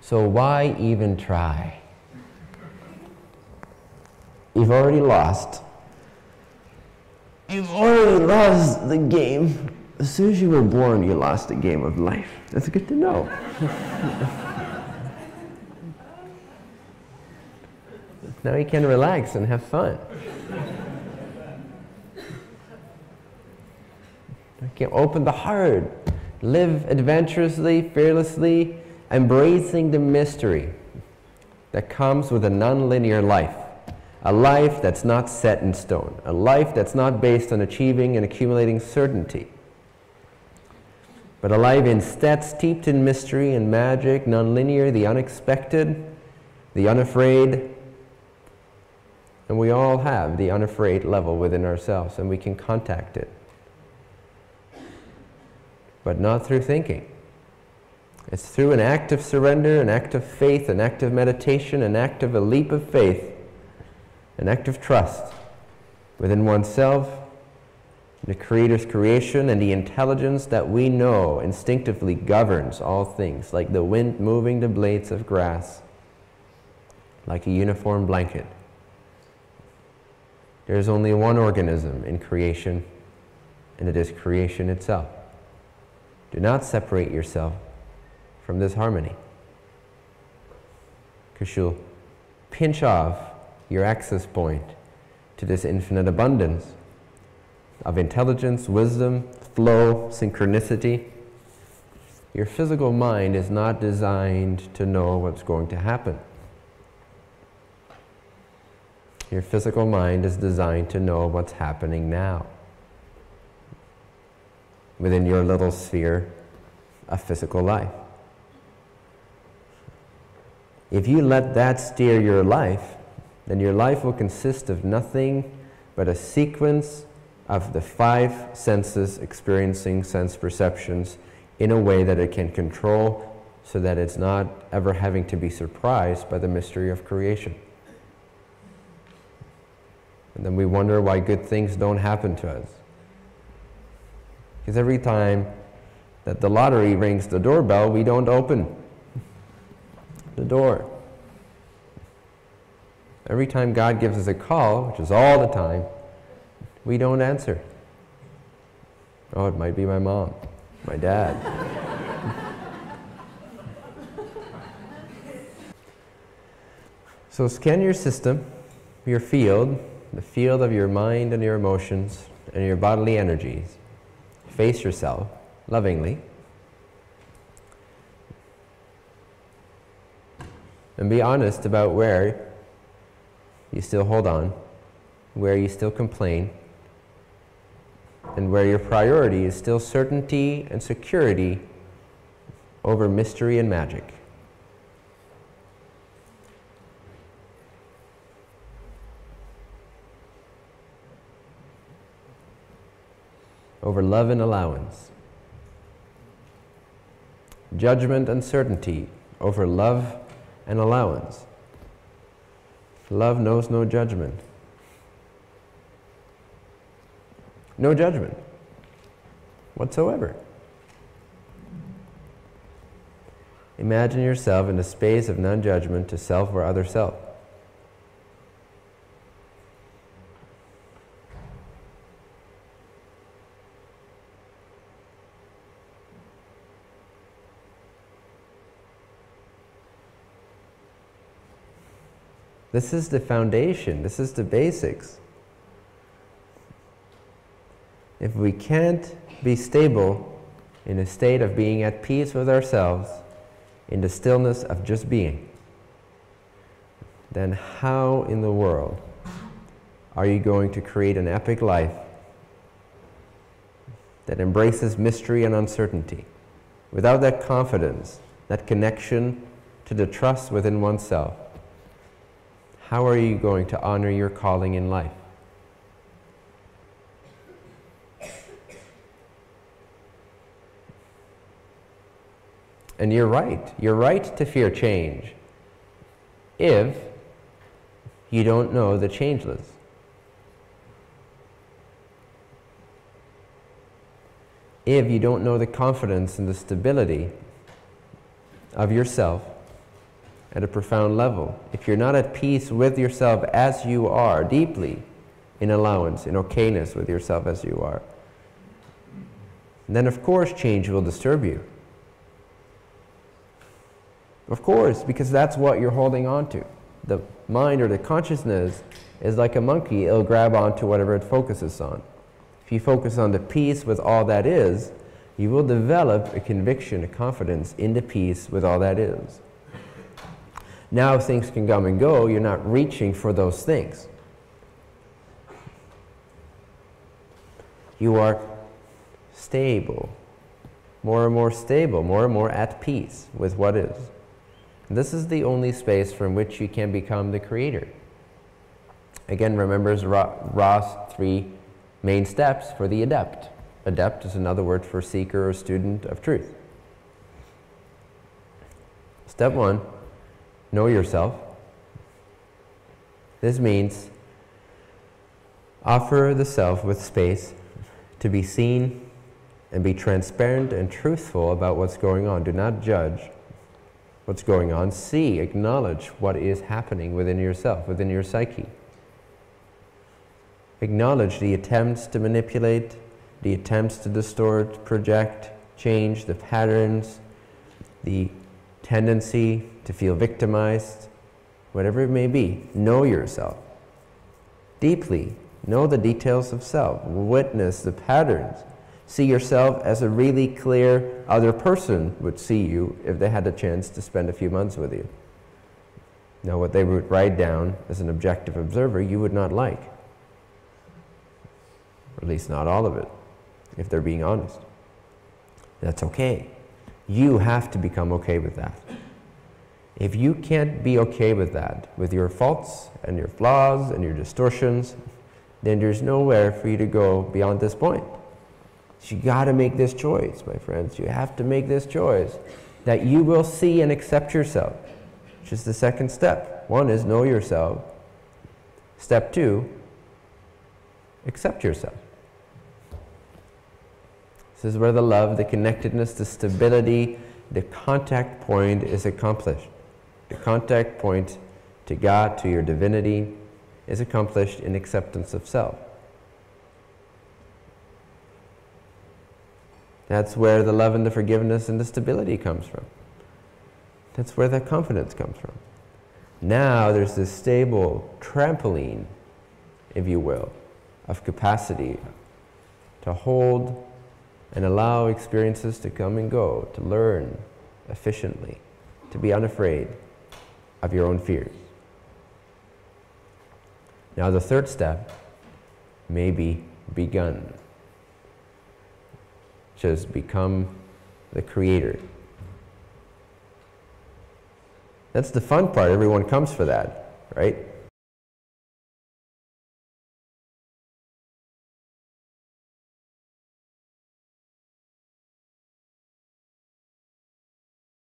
So why even try? You've already lost. You've already lost the game. As soon as you were born, you lost a game of life. That's good to know. Now you can relax and have fun. You can open the heart, live adventurously, fearlessly, embracing the mystery that comes with a non-linear life. A life that's not set in stone. A life that's not based on achieving and accumulating certainty. But a life instead steeped in mystery and magic, non-linear, the unexpected, the unafraid. And we all have the unafraid level within ourselves, and we can contact it. But not through thinking. It's through an act of surrender, an act of faith, an act of meditation, an act of a leap of faith, an act of trust within oneself, the Creator's creation, and the intelligence that we know instinctively governs all things, like the wind moving the blades of grass, like a uniform blanket. There is only one organism in creation, and it is creation itself. Do not separate yourself from this harmony, because you'll pinch off your access point to this infinite abundance of intelligence, wisdom, flow, synchronicity. Your physical mind is not designed to know what's going to happen. Your physical mind is designed to know what's happening now, within your little sphere of physical life. If you let that steer your life, then your life will consist of nothing but a sequence of the 5 senses experiencing sense perceptions in a way that it can control, so that it's not ever having to be surprised by the mystery of creation. And then we wonder why good things don't happen to us. Because every time that the lottery rings the doorbell, we don't open the door. Every time God gives us a call, which is all the time, we don't answer. Oh, it might be my mom, my dad. So scan your system, your field, the field of your mind and your emotions and your bodily energies. Face yourself lovingly. And be honest about where you still hold on, where you still complain, and where your priority is still certainty and security over mystery and magic. Over love and allowance. Judgment and certainty over love and allowance. Love knows no judgment. No judgment whatsoever. Imagine yourself in a space of non-judgment to self or other self. This is the foundation. This is the basics. If we can't be stable in a state of being at peace with ourselves, in the stillness of just being, then how in the world are you going to create an epic life that embraces mystery and uncertainty? Without that confidence, that connection to the trust within oneself, how are you going to honor your calling in life? And you're right to fear change if you don't know the changeless. If you don't know the confidence and the stability of yourself at a profound level. If you're not at peace with yourself as you are, deeply in allowance, in okayness with yourself as you are, then of course change will disturb you. Of course, because that's what you're holding on to. The mind or the consciousness is like a monkey. It'll grab onto whatever it focuses on. If you focus on the peace with all that is, you will develop a conviction, a confidence in the peace with all that is. Now things can come and go. You're not reaching for those things. You are stable, more and more stable, more and more at peace with what is. This is the only space from which you can become the creator. Again, remember Ross' 3 main steps for the adept. Adept is another word for seeker or student of truth. Step 1, know yourself. This means offer the self with space to be seen and be transparent and truthful about what's going on. Do not judge what's going on. See, acknowledge what is happening within yourself, within your psyche. Acknowledge the attempts to manipulate, the attempts to distort, project, change, the patterns, the tendency to feel victimized, whatever it may be. Know yourself deeply. Know the details of self. Witness the patterns. See yourself as a really clear other person would see you if they had a chance to spend a few months with you. Now, what they would write down as an objective observer, you would not like. Or at least not all of it, if they're being honest. That's okay. You have to become okay with that. If you can't be okay with that, with your faults and your flaws and your distortions, then there's nowhere for you to go beyond this point. So you got to make this choice, my friends. You have to make this choice that you will see and accept yourself, which is the second step. 1 is know yourself. Step 2, accept yourself. This is where the love, the connectedness, the stability, the contact point is accomplished. The contact point to God, to your divinity, is accomplished in acceptance of self. That's where the love and the forgiveness and the stability comes from. That's where that confidence comes from. Now there's this stable trampoline, if you will, of capacity to hold and allow experiences to come and go, to learn efficiently, to be unafraid of your own fears. Now the third step may be begun. Just become the creator. That's the fun part. Everyone comes for that, right?